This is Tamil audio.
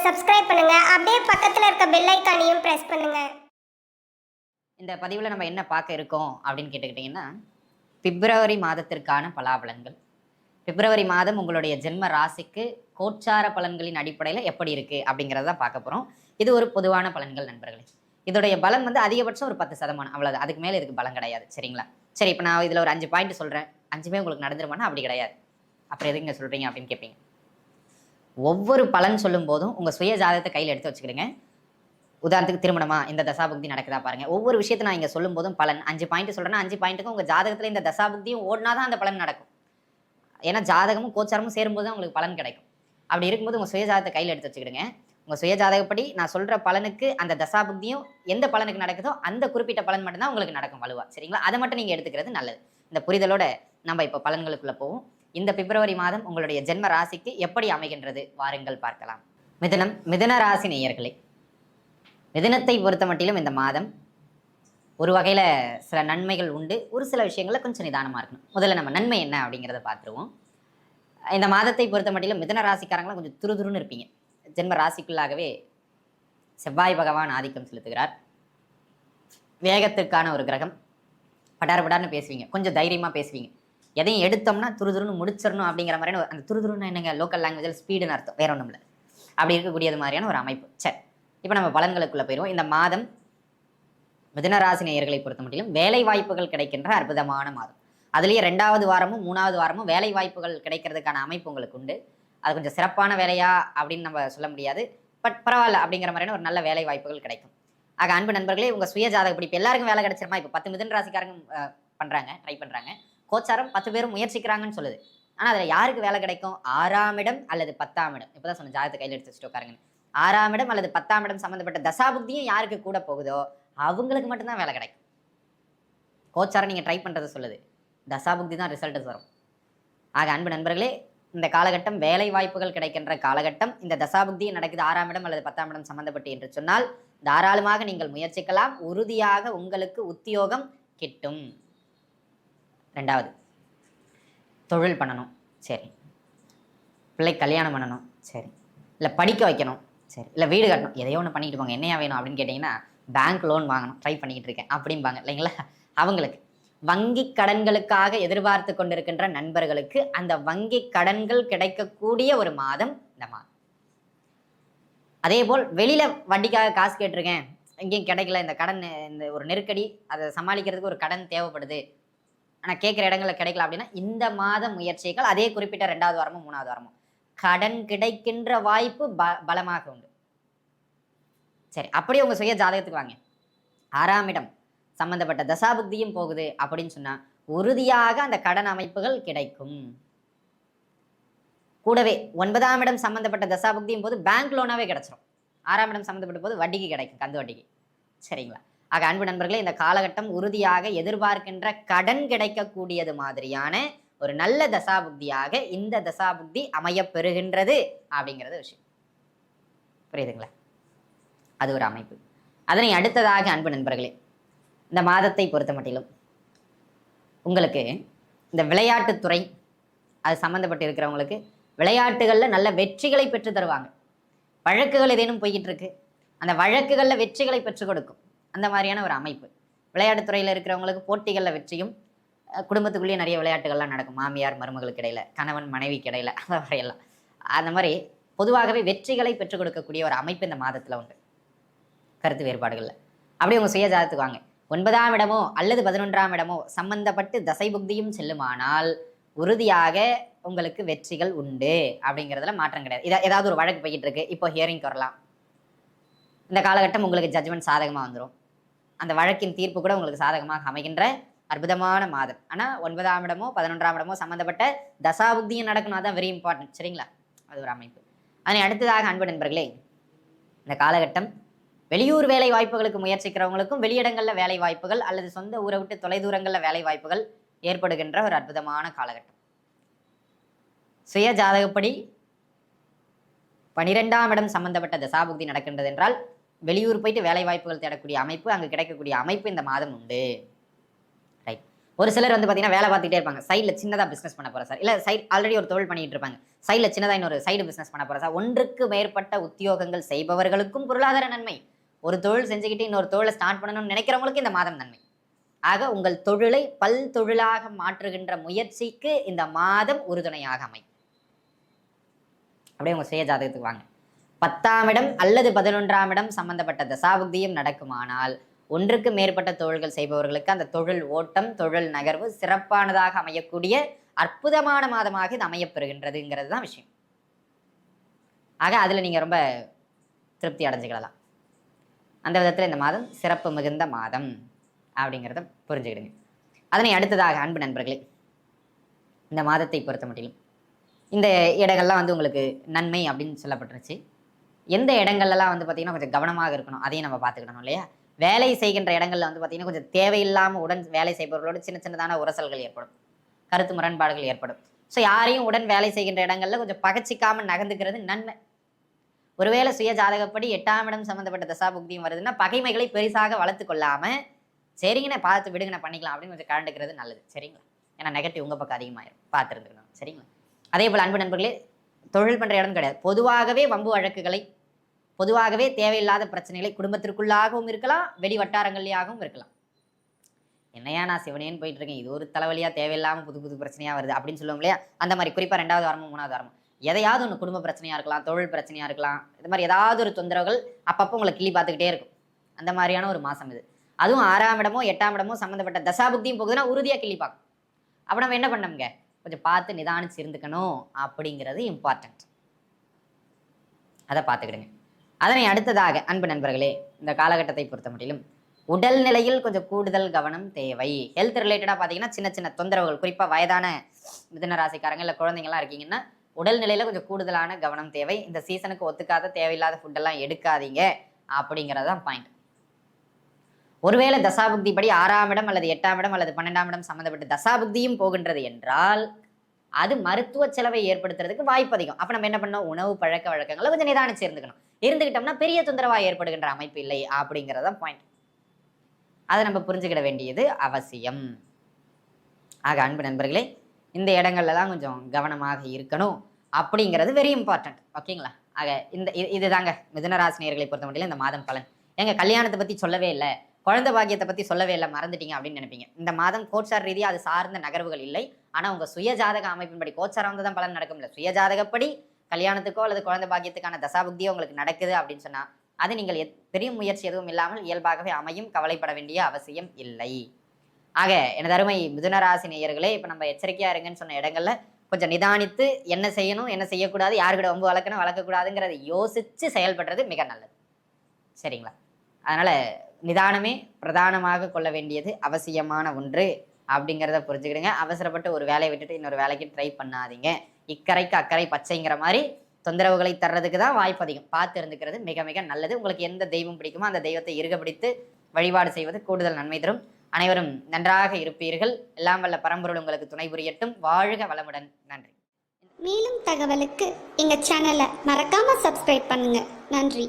சப்ஸ்கிரைப் பண்ணுங்க. அப்படியே பக்கத்துல இருக்க பெல் ஐகானையும் பிரஸ் பண்ணுங்க. இந்த பதிவில் நம்ம என்ன பார்க்க இருக்கோம் அப்படின்னு கேட்டுக்கிட்டிங்கன்னா, பிப்ரவரி மாதத்திற்கான பலாபலன்கள். பிப்ரவரி மாதம் உங்களுடைய ஜென்ம ராசிக்கு கோச்சார பலன்களின் அடிப்படையில் எப்படி இருக்குது அப்படிங்கிறத பார்க்க போகிறோம். இது ஒரு பொதுவான பலன்கள் நண்பர்களே. இதோடைய பலன் வந்து அதிகபட்சம் ஒரு 10% அவ்வளோதான். அதுக்கு மேலே இதுக்கு பலன் கிடையாது. சரிங்களா? சரி, இப்போ நான் இதில் ஒரு 5 பாயிண்ட் சொல்கிறேன். 5மே உங்களுக்கு நடந்துருமானா அப்படி கிடையாது. அப்புறம் எதுங்க சொல்கிறீங்க அப்படின்னு கேட்பீங்க. ஒவ்வொரு பலன் சொல்லும் போதும் உங்கள் சுய ஜாதகத்தை கையில் எடுத்து வச்சுக்கிடுங்க. உதாரணத்துக்கு திருமணமா, இந்த தசாபுக்தி நடக்குதா பாருங்க. ஒவ்வொரு விஷயத்தை நான் இங்கே சொல்லும் போதும் பலன் 5 பாயிண்ட் சொல்கிறேன்னா 5 பாயிண்ட்டுக்கும் உங்கள் ஜாதகத்தில் இந்த தசாபுக்தியும் ஓடினா தான் அந்த பலன் நடக்கும். ஏன்னா ஜாதகமும் கோச்சாரமும் சேரும்போது தான் உங்களுக்கு பலன் கிடைக்கும். அப்படி இருக்கும்போது உங்கள் சுய ஜாதகத்தை கையில் எடுத்து வச்சுக்கிடுங்க. உங்கள் சுய ஜாதகப்படி நான் சொல்கிற பலனுக்கு அந்த தசாபுக்தியும் எந்த பலனுக்கு நடக்குதோ அந்த குறிப்பிட்ட பலன் மட்டும்தான் உங்களுக்கு நடக்கும் வலுவா. சரிங்களா? அதை மட்டும் நீங்கள் எடுத்துக்கிறது நல்லது. இந்த புரிதலோட நம்ம இப்போ பலன்களுக்குள்ளே போவோம். இந்த பிப்ரவரி மாதம் உங்களுடைய ஜென்ம ராசிக்கு எப்படி அமைகின்றது வாருங்கள் பார்க்கலாம். மிதுனம், மிதுன ராசி நேயர்களே, மிதுனத்தை பொறுத்த மட்டிலும் இந்த மாதம் ஒரு வகையில் சில நன்மைகள் உண்டு. ஒரு சில விஷயங்களில் கொஞ்சம் நிதானமாக இருக்கணும். முதல்ல நம்ம நன்மை என்ன அப்படிங்கிறத பார்த்துருவோம். இந்த மாதத்தை பொறுத்த மட்டிலும் மிதுன ராசிக்காரங்களாம் கொஞ்சம் துருதுருன்னு இருப்பீங்க. ஜென்ம ராசிக்குள்ளாகவே செவ்வாய் பகவான் ஆதிக்கம் செலுத்துகிறார். வேகத்திற்கான ஒரு கிரகம். படார் படார்னு பேசுவீங்க, கொஞ்சம் தைரியமாக பேசுவீங்க. எதையும் எடுத்தோம்னா துருதுருன்னு முடிச்சிடணும் அப்படிங்கிற மாதிரியான அந்த துருதுருன்னு என்னங்க லோக்கல் லாங்குவேஜில் ஸ்பீடுன்னு அர்த்தம், வேற ஒன்றும் இல்லை. அப்படி இருக்கக்கூடியது மாதிரியான ஒரு அமைப்பு. சரி, இப்போ நம்ம பலன்களுக்குள்ளே போயிடுவோம். இந்த மாதம் மிதுனராசி நேயர்களை பொறுத்த மட்டிலும் வேலை வாய்ப்புகள் கிடைக்கின்ற அற்புதமான மாதம். அதுலேயே 2வது வாரமும் 3வது வாரமும் வேலை வாய்ப்புகள் கிடைக்கிறதுக்கான அமைப்பு உங்களுக்கு உண்டு. அது கொஞ்சம் சிறப்பான வேலையா அப்படின்னு நம்ம சொல்ல முடியாது, பட் பரவாயில்ல அப்படிங்கிற மாதிரியான ஒரு நல்ல வேலை வாய்ப்புகள் கிடைக்கும். ஆக அன்பு நண்பர்களே, உங்கள் சுய ஜாதக படி இப்போ எல்லாருக்கும் வேலை கிடைச்சிருமா? இப்போ 10 மிதுன ராசிக்காரங்க பண்ணுறாங்க, ட்ரை பண்ணுறாங்க. கோச்சாரம் 10 பேரும் முயற்சிக்கிறாங்கன்னு சொல்லுது. ஆனால் அதில் யாருக்கு வேலை கிடைக்கும்? 6ஆம் இடம் அல்லது 10ஆம் இடம். இப்போ தான் சொன்ன ஜாதகத்தை கையில் எடுத்து வச்சுட்டு உட்காருங்க. 6ஆம் இடம் அல்லது 10ஆம் இடம் சம்மந்தப்பட்ட தசாபுக்தியும் யாருக்கு கூட போகுதோ அவங்களுக்கு மட்டும்தான் வேலை கிடைக்கும். கோச்சாரம் நீங்கள் ட்ரை பண்ணுறது சொல்லுது, தசாபுக்தி தான் ரிசல்ட் வரும். ஆக அன்பு நண்பர்களே, இந்த காலகட்டம் வேலை வாய்ப்புகள் கிடைக்கின்ற காலகட்டம். இந்த தசாபுக்தியும் நடக்குது 6ஆம் இடம் அல்லது 10ஆம் இடம் சம்மந்தப்பட்டு என்று சொன்னால் தாராளமாக நீங்கள் முயற்சிக்கலாம். உறுதியாக உங்களுக்கு உத்தியோகம் கிட்டும். 2வது, தொழில் பண்ணணும். சரி. பிள்ளை கல்யாணம் பண்ணணும். சரி. இல்லை படிக்க வைக்கணும். சரி. இல்லை வீடு கட்டணும். எதையோ ஒன்று பண்ணிக்கிட்டு போங்க. என்னையா வேணும் அப்படின்னு கேட்டிங்கன்னா, பேங்க் லோன் வாங்கணும், ட்ரை பண்ணிக்கிட்டு இருக்கேன் அப்படிம்பாங்க இல்லைங்களா? அவங்களுக்கு வங்கி கடன்களுக்காக எதிர்பார்த்து கொண்டிருக்கின்ற நண்பர்களுக்கு அந்த வங்கி கடன்கள் கிடைக்கக்கூடிய ஒரு மாதம் இந்த மாதம். அதே போல் வெளியில வட்டிக்காக காசு கேட்டிருக்கேன், எங்கேயும் கிடைக்கல, இந்த கடன், இந்த ஒரு நெருக்கடி, அதை சமாளிக்கிறதுக்கு ஒரு கடன் தேவைப்படுது, ஆனால் கேட்குற இடங்களில் கிடைக்கல அப்படின்னா இந்த மாத முயற்சிகள் அதே குறிப்பிட்ட 2வது வாரமும் 3வது வாரமும் கடன் கிடைக்கின்ற வாய்ப்பு பலமாக உண்டு. சரி, அப்படியே உங்கள் சுய ஜாதகத்துக்கு வாங்க. 6ஆம் இடம் சம்பந்தப்பட்ட தசாபுக்தியும் போகுது அப்படின்னு சொன்னால் உறுதியாக அந்த கடன் அமைப்புகள் கிடைக்கும். கூடவே 9ஆம் இடம் சம்பந்தப்பட்ட தசாபுக்தியும் போது பேங்க் லோனாவே கிடைச்சிரும். 6ஆம் இடம் சம்மந்தப்பட்ட போது வட்டிக்கு கிடைக்கும், கந்து வட்டிக்கு. சரிங்களா? ஆக அன்பு நண்பர்களே, இந்த காலகட்டம் உறுதியாக எதிர்பார்க்கின்ற கடன் கிடைக்கக்கூடியது மாதிரியான ஒரு நல்ல தசாபுக்தியாக இந்த தசாபுக்தி அமைய பெறுகின்றது அப்படிங்கிறது விஷயம். புரியுதுங்களா? அது ஒரு அமைப்பு. அதனை அடுத்ததாக அன்பு நண்பர்களே, இந்த மாதத்தை பொறுத்த மட்டிலும் உங்களுக்கு இந்த விளையாட்டுத்துறை அது சம்மந்தப்பட்டு இருக்கிறவங்களுக்கு விளையாட்டுகளில் நல்ல வெற்றிகளை பெற்று தருவாங்க. வழக்குகள் ஏதேனும் போய்கிட்டு இருக்கு, அந்த வழக்குகளில் வெற்றிகளை பெற்றுக் கொடுக்கும். அந்த மாதிரியான ஒரு அமைப்பு. விளையாட்டுத்துறையில் இருக்கிறவங்களுக்கு போட்டிகளில் வெற்றியும், குடும்பத்துக்குள்ளேயே நிறைய விளையாட்டுகள்லாம் நடக்கும். மாமியார் மருமகளுக்கு இடையில, கணவன் மனைவிக்கு இடையில, அந்த மாதிரியெல்லாம். அந்த மாதிரி பொதுவாகவே வெற்றிகளை பெற்றுக் கொடுக்கக்கூடிய ஒரு அமைப்பு இந்த மாதத்தில் உண்டு. கருத்து வேறுபாடுகளில் அப்படியே உங்கள் சுய ஜாதகத்துக்கு வாங்க. 9ஆம் இடமோ அல்லது 11ஆம் இடமோ சம்பந்தப்பட்டு தசை புக்தியும் செல்லுமானால் உறுதியாக உங்களுக்கு வெற்றிகள் உண்டு அப்படிங்கிறதுல மாற்றம் கிடையாது. ஏதாவது ஒரு வழக்கு போய்கிட்டு இருக்கு, இப்போ ஹியரிங் வரலாம். இந்த காலகட்டம் உங்களுக்கு ஜட்ஜ்மெண்ட் சாதகமாக வந்துடும். அந்த வழக்கின் தீர்ப்பு கூட உங்களுக்கு சாதகமாக அமைகின்ற அற்புதமான மாதம். ஆனால் 9ஆம் இடமோ 11ஆம் இடமோ சம்மந்தப்பட்ட தசாபுக்தியும் நடக்கணும். அதான் வெரி இம்பார்ட்டன்ட். சரிங்களா? அது ஒரு அமைப்பு. அதனை அடுத்ததாக அன்பு நண்பர்களே, இந்த காலகட்டம் வெளியூர் வேலை வாய்ப்புகளுக்கு முயற்சிக்கிறவங்களுக்கும் வெளியிடங்களில் வேலை வாய்ப்புகள் அல்லது சொந்த ஊரை விட்டு தொலைதூரங்களில் வேலை வாய்ப்புகள் ஏற்படுகின்ற ஒரு அற்புதமான காலகட்டம். சுய ஜாதகப்படி 12ஆம் இடம் சம்பந்தப்பட்ட தசாபுக்தி நடக்கின்றது என்றால் வெளியூர் போயிட்டு வேலை வாய்ப்புகள் தேடக்கூடிய அமைப்பு, அங்கு கிடைக்கக்கூடிய அமைப்பு இந்த மாதம் உண்டு. ரைட். ஒரு சிலர் வந்து பார்த்தீங்கன்னா வேலை பார்த்துட்டே இருப்பாங்க, சைடில் சின்னதாக பிஸ்னஸ் பண்ண போகிறேன் சார், இல்லை சைட் ஆல்ரெடி ஒரு தொழில் பண்ணிட்டு இருப்பாங்க, சைடில் சின்னதாக இன்னொரு சைடு பிஸ்னஸ் பண்ண போகிறேன் சார். ஒன்றுக்கு மேற்பட்ட உத்தியோகங்கள் செய்பவர்களுக்கும் பொருளாதார நன்மை. ஒரு தொழில் செஞ்சுக்கிட்டு இன்னொரு தொழிலை ஸ்டார்ட் பண்ணணும்னு நினைக்கிறவங்களுக்கு இந்த மாதம் நன்மை. ஆக உங்கள் தொழிலை பல் தொழிலாக மாற்றுகின்ற முயற்சிக்கு இந்த மாதம் உறுதுணையாக அமையும். அப்படியே உங்க சுய ஜாதகத்துக்கு வாங்க. 10ஆம் இடம் அல்லது 11ஆம் இடம் சம்பந்தப்பட்ட தசாபுக்தியும் நடக்குமானால் ஒன்றுக்கு மேற்பட்ட தொழில்கள் செய்பவர்களுக்கு அந்த தொழில் ஓட்டம், தொழில் நகர்வு சிறப்பானதாக அமையக்கூடிய அற்புதமான மாதமாக இது அமையப்பெறுகின்றதுங்கிறது தான் விஷயம். ஆக அதில் நீங்கள் ரொம்ப திருப்தி அடைஞ்சுக்கலாம். அந்த விதத்தில் இந்த மாதம் சிறப்பு மிகுந்த மாதம் அப்படிங்கிறத புரிஞ்சுக்கிடுங்க. அதனை அடுத்ததாக அன்பு நண்பர்களே, இந்த மாதத்தை பொறுத்த மட்டிலும் இந்த இடங்கள்லாம் வந்து உங்களுக்கு நன்மை அப்படின்னு சொல்லப்பட்டுருச்சு. எந்த இடங்கள்லாம் வந்து பார்த்திங்கன்னா கொஞ்சம் கவனமாக இருக்கணும், அதையும் நம்ம பார்த்துக்கிடணும் இல்லையா? வேலை செய்கின்ற இடங்களில் வந்து பார்த்திங்கன்னா கொஞ்சம் தேவையில்லாமல் உடன் வேலை செய்பவர்களோடு சின்ன சின்னதான உரசல்கள் ஏற்படும், கருத்து முரண்பாடுகள் ஏற்படும். ஸோ யாரையும் உடன் வேலை செய்கின்ற இடங்களில் கொஞ்சம் பகச்சிக்காமல் நகர்ந்துக்கிறது நன்மை. ஒருவேளை சுய ஜாதகப்படி 8ஆம் இடம் சம்மந்தப்பட்ட தசாபுக்தியும் வருதுன்னா பகைமைகளை பெரிசாக வளர்த்து கொள்ளாமல் சரிங்கண்ணே பார்த்து விடுங்கண்ணே பண்ணிக்கலாம் அப்படின்னு கொஞ்சம் கலந்துக்கிறது நல்லது. சரிங்களா? ஏன்னா நெகட்டிவ் உங்கள் பக்கம் அதிகமாகிடும், பார்த்துருந்துக்கணும். சரிங்களா? அதே போல் அன்பு நண்பர்களே, தொழில் பண்ணுற இடம் கிடையாது, பொதுவாகவே வம்பு வழக்குகளை, பொதுவாகவே தேவையில்லாத பிரச்சனைகளை குடும்பத்திற்குள்ளாகவும் இருக்கலாம், வெளி வட்டாரங்கள்லையாகவும் இருக்கலாம். என்னையா நான் சிவனேன்னு போயிட்டு இருக்கேன், இது ஒரு தலைவலியாக தேவையில்லாமல் புது புது பிரச்சனையாக வருது அப்படின்னு சொல்லுவோம் இல்லையா? அந்த மாதிரி குறிப்பாக 2வது வாரமும் 3வது வாரமும் எதையாவது ஒன்று குடும்ப பிரச்சனையாக இருக்கலாம், தொழில் பிரச்சனையாக இருக்கலாம், இது மாதிரி ஏதாவது ஒரு தொந்தரவுகள் அப்பப்போ உங்களை கிள்ளி பார்த்துக்கிட்டே இருக்கும். அந்த மாதிரியான ஒரு மாதம் இது. அதுவும் 6ஆம் இடமோ 8ஆம் இடமோ சம்மந்தப்பட்ட தசாபுக்தியும் போகுதுன்னா உறுதியாக கிள்ளி பார்க்கும். அப்போ நம்ம என்ன பண்ணோம்ங்க, கொஞ்சம் பார்த்து நிதானிச்சு இருந்துக்கணும் அப்படிங்கிறது இம்பார்ட்டன்ட். அதை பார்த்துக்கிடுங்க. அதனை அடுத்ததாக அன்பு நண்பர்களே, இந்த காலகட்டத்தை பொறுத்த மட்டிலும் உடல் நிலையில் கொஞ்சம் கூடுதல் கவனம் தேவை. ஹெல்த் ரிலேட்டடாக பார்த்தீங்கன்னா சின்ன சின்ன தொந்தரவுகள், குறிப்பாக வயதான மிதுன ராசிக்காரங்க இல்லை குழந்தைங்கள்லாம் இருக்கீங்கன்னா உடல் நிலையில் கொஞ்சம் கூடுதலான கவனம் தேவை. இந்த சீசனுக்கு ஒத்துக்காத தேவையில்லாத ஃபுட்டெல்லாம் எடுக்காதீங்க அப்படிங்கிறது தான் பாயிண்ட். ஒருவேளை தசாபுக்தி படி 6ஆம் இடம் அல்லது 8ஆம் இடம் அல்லது 12ஆம் இடம் சம்மந்தப்பட்ட தசாபுக்தியும் போகின்றது என்றால் அது மருத்துவ செலவை ஏற்படுத்துறதுக்கு வாய்ப்பு அதிகம். அப்போ நம்ம என்ன பண்ணோம், உணவு பழக்க வழக்கங்களை கொஞ்சம் நிதானிச்சு இருந்துக்கிட்டோம்னா பெரிய தொந்தரவாக ஏற்படுகின்ற அமைப்பு இல்லை அப்படிங்கிறதான் பாயிண்ட். அதை நம்ம புரிஞ்சுக்கிட வேண்டியது அவசியம். ஆக அன்பு நண்பர்களே, இந்த இடங்கள்லாம் கொஞ்சம் கவனமாக இருக்கணும் அப்படிங்கிறது வெரி இம்பார்ட்டன்ட். ஓகேங்களா? ஆக இதுதாங்க மிதுனராசினியர்களை பொறுத்த மட்டும் இந்த மாதம் பலன். எங்க கல்யாணத்தை பற்றி சொல்லவே இல்லை, குழந்தை பாக்கியத்தை பற்றி சொல்லவே இல்லை, மறந்துட்டீங்க அப்படின்னு நினைப்பீங்க. இந்த மாதம் கோச்சார் ரீதியாக அது சார்ந்த நகர்வுகள் இல்லை. ஆனால் உங்கள் சுய ஜாதக அமைப்பின்படி கோச்சாரம் வந்து தான் பலன் நடக்கும் இல்லை. சுய ஜாதகப்படி கல்யாணத்துக்கோ அல்லது குழந்தை பாக்கியத்துக்கான தசாபுக்தியோ உங்களுக்கு நடக்குது அப்படின்னு சொன்னால் அது நீங்கள் பெரிய முயற்சி எதுவும் இல்லாமல் இயல்பாகவே அமையும், கவலைப்பட வேண்டிய அவசியம் இல்லை. ஆக எனது அருமை மிதுனராசி நேயர்களே, இப்போ நம்ம எச்சரிக்கையாக இருங்கன்னு சொன்ன இடங்கள்ல கொஞ்சம் நிதானித்து என்ன செய்யணும் என்ன செய்யக்கூடாது, யாருக்கிட்ட வம்பு வளர்க்கணும் வளர்க்கக்கூடாதுங்கிறத யோசித்து செயல்படுறது மிக நல்லது. சரிங்களா? அதனால் நிதானமே பிரதானமாக கொள்ள வேண்டியது அவசியமான ஒன்று அப்படிங்கிறத புரிஞ்சுக்கிடுங்க. அவசரப்பட்டு ஒரு வேலையை விட்டுட்டு இன்னொரு வேலைக்கு ட்ரை பண்ணாதீங்க. இக்கரைக்கு அக்கறை பச்சைங்கிற மாதிரி தொந்தரவுகளை தர்றதுக்கு தான் வாய்ப்பு அதிகம். பார்த்து இருந்துக்கிறது மிக மிக நல்லது. உங்களுக்கு எந்த தெய்வம் பிடிக்குமோ அந்த தெய்வத்தை இருக பிடித்து வழிபாடு செய்வது கூடுதல் நன்மை தரும். அனைவரும் நன்றாக இருப்பீர்கள். எல்லாம் வல்ல பரம்பொருள் உங்களுக்கு துணை புரியட்டும். வாழ்க வளமுடன். நன்றி. மேலும் தகவலுக்கு எங்க சேனலை மறக்காம சப்ஸ்கிரைப் பண்ணுங்க. நன்றி.